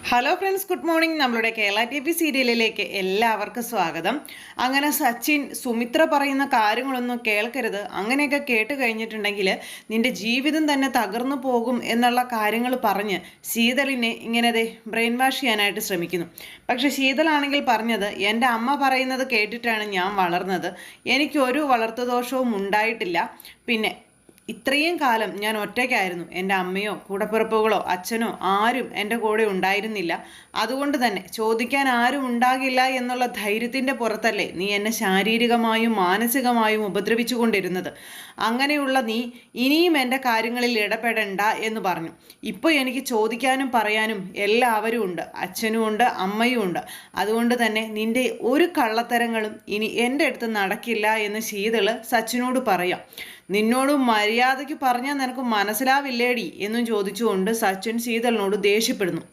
Hello friends, good morning. നമ്മളുടെ Kerala T V സീരിയലിലേക്ക് എല്ലാവർക്കും സ്വാഗതം. അങ്ങനെ സച്ചിൻ സുമിത്ര പറയുന്ന കാര്യങ്ങളൊന്നും കേൾക്കരുത്, അങ്ങനെയൊക്കെ കേട്ട് കഴിഞ്ഞിട്ടുണ്ടെങ്കിൽ നിന്റെ ജീവിതം തന്നെ തകർന്നു പോകും എന്നുള്ള കാര്യങ്ങൾ പറഞ്ഞ് ശീതളിനെ ഇങ്ങനെ ബ്രെയിൻ വാഷ് ചെയ്യാനായിട്ട് ശ്രമിക്കുന്നു. പക്ഷെ ശീതളാണെങ്കിൽ പറഞ്ഞത്, എൻ്റെ അമ്മ പറയുന്നത് കേട്ടിട്ടാണ് ഞാൻ വളർന്നത്, എനിക്കൊരു വളർത്തുദോഷവും ഉണ്ടായിട്ടില്ല. പിന്നെ ഇത്രയും കാലം ഞാൻ ഒറ്റയ്ക്കായിരുന്നു. എൻ്റെ അമ്മയോ കൂടപ്പിറപ്പുകളോ അച്ഛനോ ആരും എൻ്റെ കൂടെ ഉണ്ടായിരുന്നില്ല. അതുകൊണ്ട് തന്നെ ചോദിക്കാൻ ആരും ഉണ്ടാകില്ല എന്നുള്ള ധൈര്യത്തിൻ്റെ പുറത്തല്ലേ നീ എന്നെ ശാരീരികമായും മാനസികമായും ഉപദ്രവിച്ചു കൊണ്ടിരുന്നത്. അങ്ങനെയുള്ള നീ ഇനിയും എൻ്റെ കാര്യങ്ങളിൽ ഇടപെടണ്ട എന്ന് പറഞ്ഞു. ഇപ്പോൾ എനിക്ക് ചോദിക്കാനും പറയാനും എല്ലാവരും ഉണ്ട്, അച്ഛനും ഉണ്ട്, അമ്മയും ഉണ്ട്. അതുകൊണ്ട് തന്നെ നിൻ്റെ ഒരു കള്ളത്തരങ്ങളും ഇനി എൻ്റെ അടുത്ത് നടക്കില്ല എന്ന് ശീതള് സച്ചിനോട് പറയാം. നിന്നോട് മര്യാദയ്ക്ക് പറഞ്ഞാൽ നിനക്ക് മനസ്സിലാവില്ലേടി എന്നും ചോദിച്ചുകൊണ്ട് സച്ചിൻ ശീതളിനോട് ദേഷ്യപ്പെടുന്നു.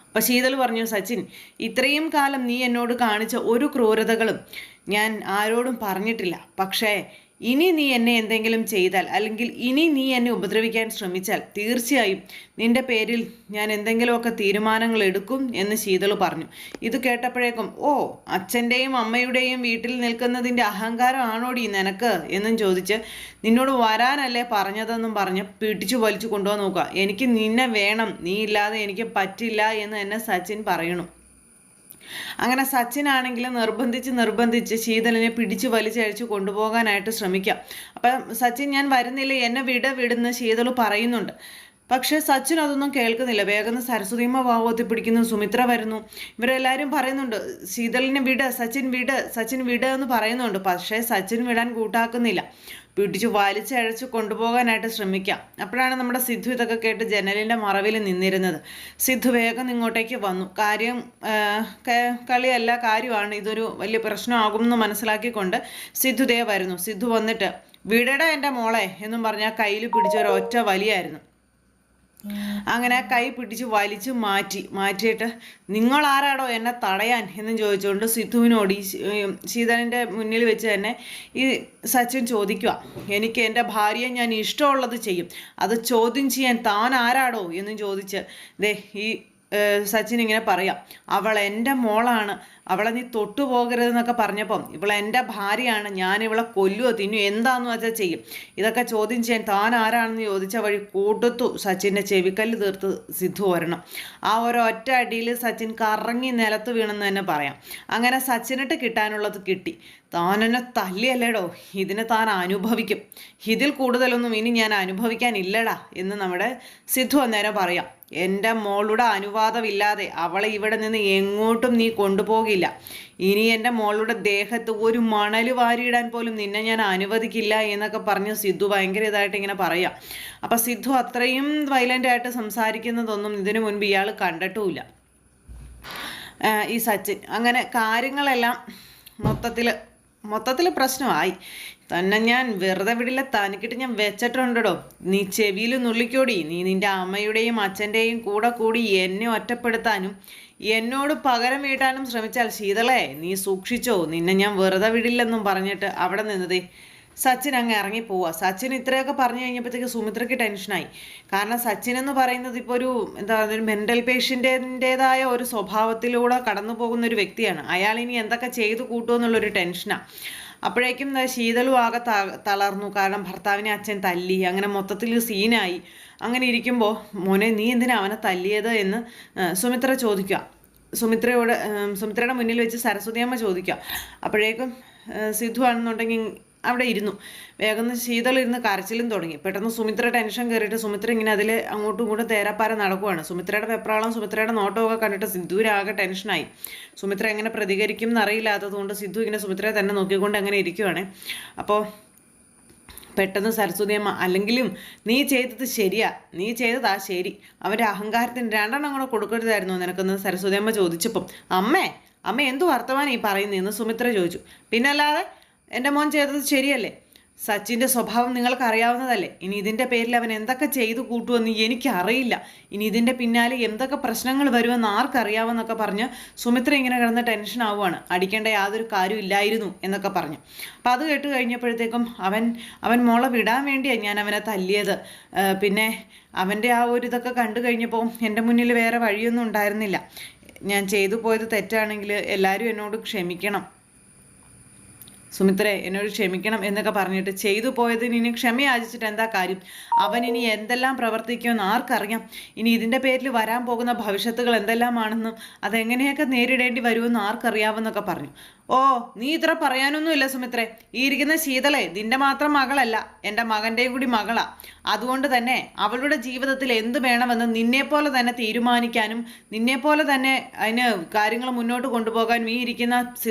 അപ്പം ശീതൾ പറഞ്ഞു, സച്ചിൻ, ഇത്രയും കാലം നീ എന്നോട് കാണിച്ച ഒരു ക്രൂരതകളും ഞാൻ ആരോടും പറഞ്ഞിട്ടില്ല. പക്ഷേ ഇനി നീ എന്നെ എന്തെങ്കിലും ചെയ്താൽ, അല്ലെങ്കിൽ ഇനി നീ എന്നെ ഉപദ്രവിക്കാൻ ശ്രമിച്ചാൽ തീർച്ചയായും നിന്റെ പേരിൽ ഞാൻ എന്തെങ്കിലുമൊക്കെ തീരുമാനങ്ങൾ എടുക്കും എന്ന് ശീതൾ പറഞ്ഞു. ഇത് കേട്ടപ്പോഴേക്കും, ഓ, അച്ഛൻ്റെയും അമ്മയുടെയും വീട്ടിൽ നിൽക്കുന്നതിൻ്റെ അഹങ്കാരമാണോടി നിനക്ക് എന്നും ചോദിച്ച്, നിന്നോട് വരാനല്ലേ പറഞ്ഞതെന്നും പറഞ്ഞ് പിടിച്ചു വലിച്ചു കൊണ്ടുപോകാൻ നോക്കുക. എനിക്ക് നിന്നെ വേണം, നീ ഇല്ലാതെ എനിക്ക് പറ്റില്ല എന്ന് എന്നെ സച്ചിൻ പറയണു. അങ്ങനെ സച്ചിനാണെങ്കിൽ നിർബന്ധിച്ച് ശീതളിനെ പിടിച്ച് വലിച്ചഴിച്ച് കൊണ്ടുപോകാനായിട്ട് ശ്രമിക്കാം. അപ്പം സച്ചിൻ, ഞാൻ വരുന്നില്ല, എന്നെ വിടുന്ന ശീതൾ പറയുന്നുണ്ട്. പക്ഷേ സച്ചിൻ അതൊന്നും കേൾക്കുന്നില്ല. വേഗം സരസ്വതിയമ്മ ഭാവത്തിൽ പിടിക്കുന്നു. സുമിത്ര വരുന്നു. ഇവരെല്ലാവരും പറയുന്നുണ്ട്, ശീതളിനെ സച്ചിൻ വിട് എന്ന് പറയുന്നുണ്ട്. പക്ഷേ സച്ചിൻ വിടാൻ കൂട്ടാക്കുന്നില്ല. പിടിച്ചു വലിച്ചഴച്ച് കൊണ്ടുപോകാനായിട്ട് ശ്രമിക്കാം. അപ്പോഴാണ് നമ്മുടെ സിദ്ധു ഇതൊക്കെ കേട്ട് ജനലിൻ്റെ മറവിൽ നിന്നിരുന്നത്. സിദ്ധു വേഗം ഇങ്ങോട്ടേക്ക് വന്നു. കാര്യം കളിയല്ല, കാര്യമാണ്, ഇതൊരു വലിയ പ്രശ്നമാകുമെന്ന് മനസ്സിലാക്കിക്കൊണ്ട് സിദ്ധു ദേ വരുന്നു. സിദ്ധു വന്നിട്ട്, വിടടാ എൻ്റെ മോളെ എന്നും പറഞ്ഞാൽ കയ്യിൽ പിടിച്ചൊരു ഒറ്റ വലിയായിരുന്നു. അങ്ങനെ കൈ പിടിച്ച് വലിച്ചു മാറ്റിയിട്ട്, നിങ്ങൾ ആരാടോ എന്നെ തടയാൻ എന്നും ചോദിച്ചുകൊണ്ട് സിദ്ധുവിനോട് ഈ ശീതളിൻ്റെ മുന്നിൽ വെച്ച് തന്നെ ഈ സച്ചിൻ ചോദിക്കുക, എനിക്ക് എൻ്റെ ഭാര്യയെ ഞാൻ ഇഷ്ടമുള്ളത് ചെയ്യും, അത് ചോദ്യം ചെയ്യാൻ താൻ ആരാടോ എന്നും ചോദിച്ച് ദേ ഈ സച്ചിൻ ഇങ്ങനെ പറയാം, അവൾ എൻ്റെ മോളാണ്, അവളെ നീ തൊട്ടുപോകരുതെന്നൊക്കെ പറഞ്ഞപ്പം ഇവൾ എൻ്റെ ഭാര്യയാണ്, ഞാൻ ഇവളെ കൊല്ലുവോ തിന്നു എന്താന്ന് വെച്ചാൽ ചെയ്യും, ഇതൊക്കെ ചോദ്യം ചെയ്യാൻ താൻ ആരാണെന്ന് ചോദിച്ച വഴി കൂട്ടത്തു സച്ചിൻ്റെ ചെവിക്കല്ല് തീർത്ത് സിദ്ധു വരണം. ആ ഒരൊറ്റ അടിയിൽ സച്ചിൻ കറങ്ങി നിലത്ത് വീണെന്ന് തന്നെ പറയാം. അങ്ങനെ സച്ചിനിട്ട് കിട്ടാനുള്ളത് കിട്ടി. താൻ എന്നെ തല്ലിയല്ലേടോ, ഇതിനെ താൻ അനുഭവിക്കും, ഇതിൽ കൂടുതലൊന്നും ഇനി ഞാൻ അനുഭവിക്കാനില്ലടാ എന്ന് നമ്മുടെ സിദ്ധു അന്നേരം പറയാം. എൻ്റെ മോളുടെ അനുവാദമില്ലാതെ അവളെ ഇവിടെ നിന്ന് എങ്ങോട്ടും നീ കൊണ്ടുപോകില്ല. ഇനി എൻ്റെ മോളുടെ ദേഹത്ത് ഒരു മണൽ വാരിയിടാൻ പോലും നിന്നെ ഞാൻ അനുവദിക്കില്ല എന്നൊക്കെ പറഞ്ഞ് സിദ്ധു ഭയങ്കര ഇതായിട്ട് ഇങ്ങനെ പറയാം. അപ്പം സിദ്ധു അത്രയും വയലൻ്റായിട്ട് സംസാരിക്കുന്നതൊന്നും ഇതിനു മുൻപ് ഇയാൾ കണ്ടിട്ടുമില്ല ഈ സച്ചിൻ. അങ്ങനെ കാര്യങ്ങളെല്ലാം മൊത്തത്തിൽ പ്രശ്നമായി. തന്നെ ഞാൻ വെറുതെ വിടില്ല, തനിക്കിട്ട് ഞാൻ വെച്ചിട്ടുണ്ടോ, നീ ചെവിയിൽ നുള്ളിക്കോടി, നീ നിൻ്റെ അമ്മയുടെയും അച്ഛൻ്റെയും കൂടെ കൂടി എന്നെ ഒറ്റപ്പെടുത്താനും എന്നോട് പകരം വീട്ടാനും ശ്രമിച്ചാൽ ശീതളെ നീ സൂക്ഷിച്ചോ, നിന്നെ ഞാൻ വെറുതെ വിടില്ലെന്നും പറഞ്ഞിട്ട് അവിടെ നിന്നതേ സച്ചിൻ അങ്ങ് ഇറങ്ങിപ്പോവുക. സച്ചിൻ ഇത്രയൊക്കെ പറഞ്ഞു കഴിഞ്ഞപ്പോഴത്തേക്ക് സുമിത്രയ്ക്ക് ടെൻഷനായി. കാരണം സച്ചിൻ എന്ന് പറയുന്നത് ഇപ്പോൾ ഒരു ഒരു മെൻ്റൽ പേഷ്യൻ്റിൻ്റെതായ ഒരു സ്വഭാവത്തിലൂടെ കടന്നു പോകുന്ന ഒരു വ്യക്തിയാണ്. അയാൾ ഇനി എന്തൊക്കെ ചെയ്തു കൂട്ടുമെന്നുള്ളൊരു ടെൻഷനാണ്. അപ്പോഴേക്കും ശീതളും ആകെ തളർന്നു. കാരണം ഭർത്താവിനെ അച്ഛൻ തല്ലി, അങ്ങനെ മൊത്തത്തിൽ സീനായി. അങ്ങനെ ഇരിക്കുമ്പോൾ, മോനെ നീ എന്തിനാ അവനെ തല്ലിയത് എന്ന് സുമിത്ര ചോദിക്കുക. സുമിത്രയുടെ മുന്നിൽ വെച്ച് സരസ്വതിയമ്മ ചോദിക്കുക. അപ്പോഴേക്കും സിദ്ധു ആണെന്നുണ്ടെങ്കിൽ അവിടെ ഇരുന്നു. വേഗം ശീതളിരുന്ന് കരച്ചിലും തുടങ്ങി. പെട്ടെന്ന് സുമിത്ര ടെൻഷൻ കയറിയിട്ട് സുമിത്ര ഇങ്ങനെ അതിൽ അങ്ങോട്ടും ഇങ്ങോട്ടും തേരാപ്പാര നടക്കുവാണ്. സുമിത്രയുടെ വെപ്രാളം, സുമിത്രയുടെ നോട്ടമൊക്കെ കണ്ടിട്ട് സിദ്ധുവിനാകെ ടെൻഷനായി. സുമിത്ര എങ്ങനെ പ്രതികരിക്കും എന്നറിയില്ലാത്തതുകൊണ്ട് സിദ്ധു ഇങ്ങനെ സുമിത്രയെ തന്നെ നോക്കിക്കൊണ്ട് അങ്ങനെ ഇരിക്കുവാണ്. അപ്പോൾ പെട്ടെന്ന് സരസ്വതിയമ്മ, അല്ലെങ്കിലും നീ ചെയ്തത് ശരിയാ, നീ ചെയ്തതാ ശരി, അവൻ്റെ അഹങ്കാരത്തിന് 2 എണ്ണം കൂടെ കൊടുക്കരുതായിരുന്നു നിനക്കെന്ന് സരസ്വതിയമ്മ ചോദിച്ചപ്പം, അമ്മ എന്തു വർത്തമാനം ഈ പറയുന്നതെന്ന് സുമിത്ര ചോദിച്ചു. പിന്നല്ലാതെ എൻ്റെ മോൻ ചെയ്തത് ശരിയല്ലേ, സച്ചിൻ്റെ സ്വഭാവം നിങ്ങൾക്ക് അറിയാവുന്നതല്ലേ. ഇനി ഇതിൻ്റെ പേരിൽ അവൻ എന്തൊക്കെ ചെയ്തു കൂട്ടുമെന്ന് എനിക്കറിയില്ല. ഇനി ഇതിൻ്റെ പിന്നാലെ എന്തൊക്കെ പ്രശ്നങ്ങൾ വരുമെന്ന് ആർക്കറിയാമെന്നൊക്കെ പറഞ്ഞ് സുമിത്ര ഇങ്ങനെ കിടന്ന് ടെൻഷൻ ആവുകയാണ്. അടിക്കേണ്ട യാതൊരു കാര്യമില്ലായിരുന്നു എന്നൊക്കെ പറഞ്ഞു. അപ്പം അത് കേട്ട് കഴിഞ്ഞപ്പോഴത്തേക്കും അവൻ മോളെ വിടാൻ വേണ്ടിയാണ് ഞാൻ അവനെ തല്ലിയത്. പിന്നെ അവൻ്റെ ആ ഒരു ഇതൊക്കെ കണ്ടു കഴിഞ്ഞപ്പോൾ എൻ്റെ മുന്നിൽ വേറെ വഴിയൊന്നും ഉണ്ടായിരുന്നില്ല. ഞാൻ ചെയ്തു പോയത് തെറ്റാണെങ്കിൽ എല്ലാവരും എന്നോട് ക്ഷമിക്കണം, സുമിത്രേ എന്നോട് ക്ഷമിക്കണം എന്നൊക്കെ പറഞ്ഞിട്ട് ചെയ്തു പോയതിന് ഇനി ക്ഷമയാചിച്ചിട്ട് എന്താ കാര്യം? അവൻ ഇനി എന്തെല്ലാം പ്രവർത്തിക്കുമെന്ന് ആർക്കറിയാം? ഇനി ഇതിൻ്റെ പേരിൽ വരാൻ പോകുന്ന ഭവിഷ്യത്തുകൾ എന്തെല്ലാമാണെന്നും അതെങ്ങനെയൊക്കെ നേരിടേണ്ടി വരുമെന്ന് ആർക്കറിയാമെന്നൊക്കെ പറഞ്ഞു. ഓ, നീ ഇത്ര പറയാനൊന്നുമില്ല സുമിത്രേ. ഈ ഇരിക്കുന്ന ശീതളെ നിന്റെ മാത്രം മകളല്ല, എൻ്റെ മകൻ്റെയും കൂടി മകളാ. അതുകൊണ്ട് തന്നെ അവളുടെ ജീവിതത്തിൽ എന്ത് വേണമെന്ന് നിന്നെപ്പോലെ തന്നെ തീരുമാനിക്കാനും നിന്നെപ്പോലെ തന്നെ അതിന് കാര്യങ്ങൾ മുന്നോട്ട് കൊണ്ടുപോകാനും ഈ ഇരിക്കുന്ന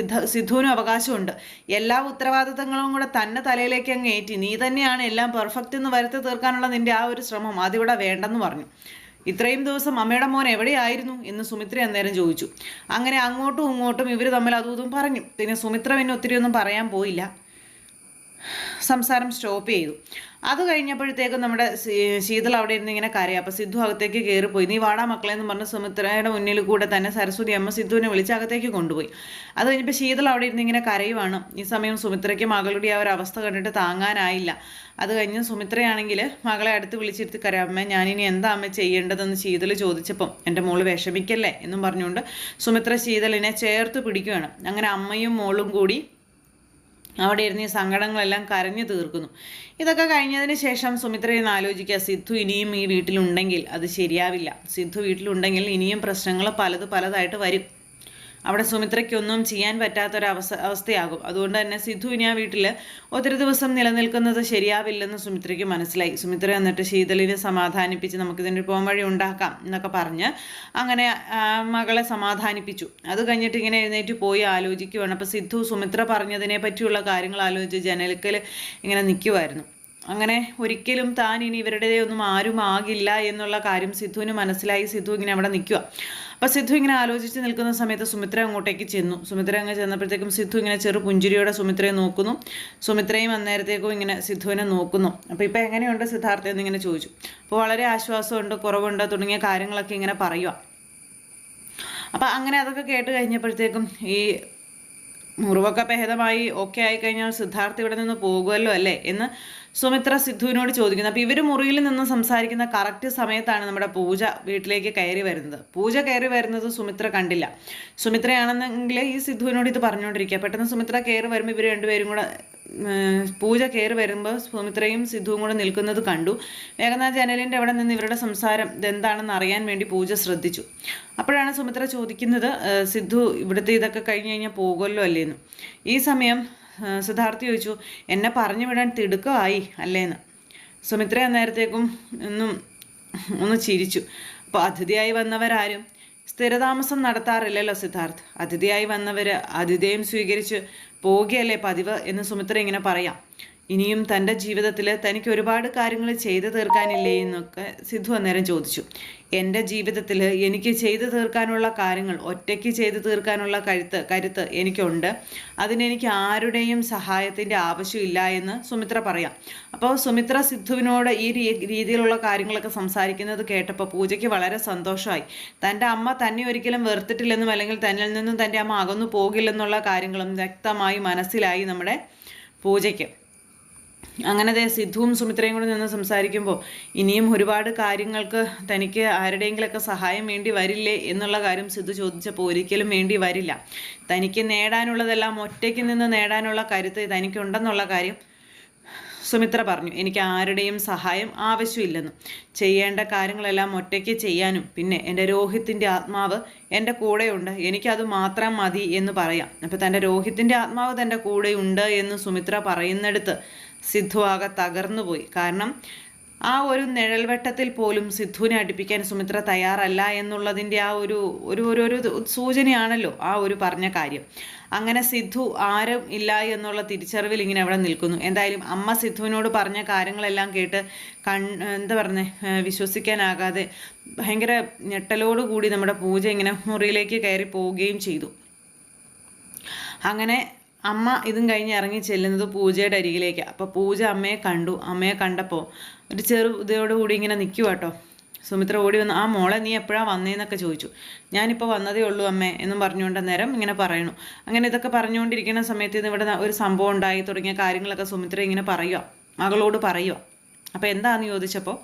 സിദ്ധുവിനും അവകാശമുണ്ട്. എല്ലാ ഉത്തരവാദിത്തങ്ങളും കൂടെ തന്നെ തലയിലേക്ക് അങ്ങ് ഏറ്റി നീ തന്നെയാണ് എല്ലാം പെർഫെക്റ്റ് എന്ന് വരുത്തി തീർക്കാനുള്ള നിന്റെ ആ ഒരു ശ്രമം അതിവിടെ വേണ്ടെന്ന് പറഞ്ഞു. ഇത്രയും ദിവസം അമ്മയുടെ മോൻ എവിടെയായിരുന്നു എന്ന് സുമിത്ര അന്നേരം ചോദിച്ചു. അങ്ങനെ അങ്ങോട്ടും ഇങ്ങോട്ടും ഇവർ തമ്മിൽ അതും ഇതും പറഞ്ഞു. പിന്നെ സുമിത്ര പിന്നെ ഒത്തിരി ഒന്നും പറയാൻ പോയില്ല, സംസാരം സ്റ്റോപ്പ് ചെയ്തു. അത് കഴിഞ്ഞപ്പോഴത്തേക്കും നമ്മുടെ ശീതൾ അവിടെ ഇരുന്ന് ഇങ്ങനെ കരയാം. അപ്പോൾ സിദ്ധു അകത്തേക്ക് കയറിപ്പോയി. നീ വാടാ മക്കളെന്ന് പറഞ്ഞ് സുമിത്രയുടെ മുന്നിൽ കൂടെ തന്നെ സരസ്വതി അമ്മ സിദ്ധുവിനെ വിളിച്ച് അകത്തേക്ക് കൊണ്ടുപോയി. അത് കഴിഞ്ഞപ്പോൾ ശീതൾ അവിടെ ഇരുന്ന് ഇങ്ങനെ കരയുവാണ്. ഈ സമയം സുമിത്രയ്ക്ക് മകളുടെ ആ ഒരു അവസ്ഥ കണ്ടിട്ട് താങ്ങാനായില്ല. അത് കഴിഞ്ഞ് സുമിത്രയാണെങ്കിൽ മകളെ അടുത്ത് വിളിച്ചിരുത്തി കരയാം. അമ്മ ഞാനിനി എന്താ അമ്മ ചെയ്യേണ്ടതെന്ന് ശീതൾ ചോദിച്ചപ്പം എൻ്റെ മോള് വിഷമിക്കല്ലേ എന്നും പറഞ്ഞുകൊണ്ട് സുമിത്ര ശീതളിനെ ചേർത്ത് പിടിക്കുകയാണ്. അങ്ങനെ അമ്മയും മോളും കൂടി അവിടെ ഇരുന്ന് ഈ സങ്കടങ്ങളെല്ലാം കരഞ്ഞു തീർക്കുന്നു. ഇതൊക്കെ കഴിഞ്ഞതിന് ശേഷം സുമിത്ര ഇന്ന് ആലോചിക്കുക, സിദ്ധു ഇനിയും ഈ വീട്ടിലുണ്ടെങ്കിൽ അത് ശരിയാവില്ല. സിദ്ധു വീട്ടിലുണ്ടെങ്കിൽ ഇനിയും പ്രശ്നങ്ങൾ പലതായിട്ട് വരും. അവിടെ സുമിത്രയ്ക്കൊന്നും ചെയ്യാൻ അവസ്ഥയാകും. അതുകൊണ്ട് തന്നെ സിദ്ധു ഇനി ആ വീട്ടിൽ ഒത്തിരി ദിവസം നിലനിൽക്കുന്നത് ശരിയാവില്ലെന്ന് സുമിത്രയ്ക്ക് മനസ്സിലായി. സുമിത്ര എന്നിട്ട് ശീതളിനെ സമാധാനിപ്പിച്ച് നമുക്കിതിൻ്റെ പോകാൻ വഴി ഉണ്ടാക്കാം എന്നൊക്കെ പറഞ്ഞ് അങ്ങനെ മകളെ സമാധാനിപ്പിച്ചു. അത് കഴിഞ്ഞിട്ട് ഇങ്ങനെ എഴുന്നേറ്റ് പോയി ആലോചിക്കുവാണ്. അപ്പോൾ സിദ്ധു സുമിത്ര പറഞ്ഞതിനെ പറ്റിയുള്ള കാര്യങ്ങൾ ആലോചിച്ച് ജനൽക്കൽ ഇങ്ങനെ നിൽക്കുമായിരുന്നു. അങ്ങനെ ഒരിക്കലും താൻ ഇനി ഇവരുടെ ഒന്നും ആരും ആകില്ല എന്നുള്ള കാര്യം സിദ്ധുവിന് മനസ്സിലായി. സിദ്ധു ഇങ്ങനെ അവിടെ നിൽക്കുക. അപ്പോൾ സിദ്ധു ഇങ്ങനെ ആലോചിച്ച് നിൽക്കുന്ന സമയത്ത് സുമിത്ര അങ്ങോട്ടേക്ക് ചെന്നു. സുമിത്ര അങ്ങ് ചെന്നപ്പോഴത്തേക്കും സിദ്ധു ഇങ്ങനെ ചെറു പുഞ്ചിരിയോടെ സുമിത്രയെ നോക്കുന്നു. സുമിത്രയും അന്നേരത്തേക്കും ഇങ്ങനെ സിദ്ധുവിനെ നോക്കുന്നു. അപ്പോൾ ഇപ്പോൾ എങ്ങനെയുണ്ട് സിദ്ധാർത്ഥ എന്നിങ്ങനെ ചോദിച്ചു. അപ്പോൾ വളരെ ആശ്വാസമുണ്ട്, കുറവുണ്ട് തുടങ്ങിയ കാര്യങ്ങളൊക്കെ ഇങ്ങനെ പറയുക. അപ്പോൾ അങ്ങനെ അതൊക്കെ കേട്ട് കഴിഞ്ഞപ്പോഴത്തേക്കും ഈ മുറിവൊക്കെ ഭേദമായി ഓക്കെ ആയിക്കഴിഞ്ഞാൽ സിദ്ധാർത്ഥ ഇവിടെ നിന്ന് പോകുമല്ലോ അല്ലേ എന്ന് സുമിത്ര സിദ്ധുവിനോട് ചോദിക്കുന്നു. അപ്പോൾ ഇവർ മുറിയിൽ നിന്ന് സംസാരിക്കുന്ന കറക്റ്റ് സമയത്താണ് നമ്മുടെ പൂജ വീട്ടിലേക്ക് കയറി വരുന്നത്. പൂജ കയറി വരുന്നത് സുമിത്ര കണ്ടില്ല. സുമിത്രയാണെന്നെങ്കിൽ ഈ സിദ്ധുവിനോട് ഇത് പറഞ്ഞുകൊണ്ടിരിക്കുക. പെട്ടെന്ന് സുമിത്ര കയറി വരുമ്പോൾ ഇവർ രണ്ടുപേരും കൂടെ പൂജ കയറി വരുമ്പോൾ സുമിത്രയും സിദ്ധുവും കൂടെ നിൽക്കുന്നത് കണ്ടു. വേഗം ജനലിൻ്റെ അവിടെ നിന്ന് ഇവരുടെ സംസാരം ഇതെന്താണെന്ന് അറിയാൻ വേണ്ടി പൂജ ശ്രദ്ധിച്ചു. അപ്പോഴാണ് സുമിത്ര ചോദിക്കുന്നത്, സിദ്ധു ഇവിടുത്തെ ഇതൊക്കെ കഴിഞ്ഞ് കഴിഞ്ഞാൽ പോകുമല്ലോ അല്ലേന്ന്. ഈ സമയം സിദ്ധാർത്ഥി ചോദിച്ചു, എന്നെ പറഞ്ഞു വിടാൻ തിടുക്കമായി അല്ലേന്ന്. സുമിത്ര അന്നേരത്തേക്കും ഒന്ന് ചിരിച്ചു. അപ്പോൾ അതിഥിയായി വന്നവരാരും സ്ഥിരതാമസം നടത്താറില്ലല്ലോ സിദ്ധാർത്ഥ്. അതിഥിയായി വന്നവർ അതിഥേയം സ്വീകരിച്ച് പോകുകയല്ലേ പതിവ് എന്ന് സുമിത്ര ഇങ്ങനെ പറയാം. ഇനിയും തൻ്റെ ജീവിതത്തിൽ തനിക്ക് ഒരുപാട് കാര്യങ്ങൾ ചെയ്തു തീർക്കാനില്ലേ എന്നൊക്കെ സിദ്ധു അന്നേരം ചോദിച്ചു. എൻ്റെ ജീവിതത്തിൽ എനിക്ക് ചെയ്തു തീർക്കാനുള്ള കാര്യങ്ങൾ ഒറ്റയ്ക്ക് ചെയ്തു തീർക്കാനുള്ള കരുത്ത് എനിക്കുണ്ട്. അതിനെനിക്ക് ആരുടെയും സഹായത്തിൻ്റെ ആവശ്യമില്ല എന്ന് സുമിത്ര പറയാം. അപ്പോൾ സുമിത്ര സിദ്ധുവിനോട് ഈ രീതിയിലുള്ള കാര്യങ്ങളൊക്കെ സംസാരിക്കുന്നത് കേട്ടപ്പോൾ പൂജയ്ക്ക് വളരെ സന്തോഷമായി. തൻ്റെ അമ്മ തന്നെ ഒരിക്കലും വെറുത്തിട്ടില്ലെന്നും അല്ലെങ്കിൽ തന്നിൽ നിന്നും തൻ്റെ അമ്മ അകന്നു പോകില്ലെന്നുള്ള കാര്യങ്ങളും വ്യക്തമായി മനസ്സിലായി നമ്മുടെ പൂജയ്ക്ക്. അങ്ങനെ സിദ്ധുവും സുമിത്രയും കൂടെ നിന്ന് സംസാരിക്കുമ്പോൾ ഇനിയും ഒരുപാട് കാര്യങ്ങൾക്ക് തനിക്ക് ആരുടെയെങ്കിലൊക്കെ സഹായം വേണ്ടി വരില്ലേ എന്നുള്ള കാര്യം സിദ്ധു ചോദിച്ചപ്പോൾ ഒരിക്കലും വേണ്ടി വരില്ല. തനിക്ക് നേടാനുള്ളതെല്ലാം ഒറ്റയ്ക്ക് നിന്ന് നേടാനുള്ള കരുത്ത് തനിക്കുണ്ടെന്നുള്ള കാര്യം സുമിത്ര പറഞ്ഞു. എനിക്ക് ആരുടെയും സഹായം ആവശ്യമില്ലെന്നും ചെയ്യേണ്ട കാര്യങ്ങളെല്ലാം ഒറ്റയ്ക്ക് ചെയ്യാനും പിന്നെ എൻ്റെ രോഹിത്തിൻ്റെ ആത്മാവ് എൻ്റെ കൂടെയുണ്ട്, എനിക്കത് മാത്രം മതി എന്ന് പറയാം. അപ്പോൾ തൻ്റെ രോഹിത്തിൻ്റെ ആത്മാവ് തൻ്റെ കൂടെയുണ്ട് എന്ന് സുമിത്ര പറയുന്നിടത്ത് സിദ്ധു ആകെ തകർന്നു പോയി. കാരണം ആ ഒരു നിഴൽവട്ടത്തിൽ പോലും സിദ്ധുവിനെ അടുപ്പിക്കാൻ സുമിത്ര തയ്യാറല്ല എന്നുള്ളതിൻ്റെ ആ ഒരു സൂചനയാണല്ലോ ആ ഒരു പറഞ്ഞ കാര്യം. അങ്ങനെ സിദ്ധു ആരും ഇല്ല എന്നുള്ള തിരിച്ചറിവിൽ ഇങ്ങനെ അവിടെ നിൽക്കുന്നു. എന്തായാലും അമ്മ സിദ്ധുവിനോട് പറഞ്ഞ കാര്യങ്ങളെല്ലാം കേട്ട് എന്താ പറഞ്ഞേ വിശ്വസിക്കാനാകാതെ ഭയങ്കര ഞെട്ടലോടുകൂടി നമ്മുടെ പൂജ ഇങ്ങനെ മുറിയിലേക്ക് കയറി പോവുകയും ചെയ്തു. അങ്ങനെ അമ്മ ഇതും കഴിഞ്ഞ് ഇറങ്ങി ചെല്ലുന്നത് പൂജയുടെ അരികിലേക്ക്. അപ്പോൾ പൂജ അമ്മയെ കണ്ടു. അമ്മയെ കണ്ടപ്പോൾ ഒരു ചെറു ഇതോടുകൂടി ഇങ്ങനെ നിൽക്കുക കേട്ടോ. സുമിത്ര ഓടി വന്ന്, ആ മോളെ നീ എപ്പോഴാണ് വന്നേന്നൊക്കെ ചോദിച്ചു. ഞാനിപ്പോൾ വന്നതേ ഉള്ളൂ അമ്മേ എന്നും പറഞ്ഞുകൊണ്ട് നേരം ഇങ്ങനെ പറയണു. അങ്ങനെ ഇതൊക്കെ പറഞ്ഞുകൊണ്ടിരിക്കുന്ന സമയത്ത് ഇത് ഇവിടെ ഒരു സംഭവം ഉണ്ടായി തുടങ്ങിയ കാര്യങ്ങളൊക്കെ സുമിത്ര ഇങ്ങനെ പറയുക, മകളോട് പറയുക. അപ്പോൾ എന്താണെന്ന് ചോദിച്ചപ്പോൾ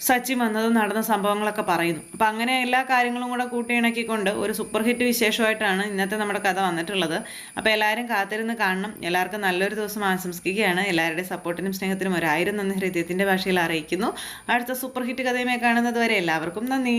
സച്ചിൻ വന്നതും നടന്ന സംഭവങ്ങളൊക്കെ പറയുന്നു. അപ്പം അങ്ങനെ എല്ലാ കാര്യങ്ങളും കൂടെ കൂട്ടിയിണക്കിക്കൊണ്ട് ഒരു സൂപ്പർ ഹിറ്റ് വിശേഷമായിട്ടാണ് ഇന്നത്തെ നമ്മുടെ കഥ വന്നിട്ടുള്ളത്. അപ്പോൾ എല്ലാവരും കാത്തിരുന്ന് കാണണം. എല്ലാവർക്കും നല്ലൊരു ദിവസം ആശംസിക്കുകയാണ്. എല്ലാവരുടെയും സപ്പോർട്ടിനും സ്നേഹത്തിനും 1000 നന്ദി ഹൃദയത്തിൻ്റെ ഭാഷയിൽ അറിയിക്കുന്നു. അടുത്ത സൂപ്പർ ഹിറ്റ് കഥയുമായി കാണുന്നത് വരെ എല്ലാവർക്കും നന്ദി.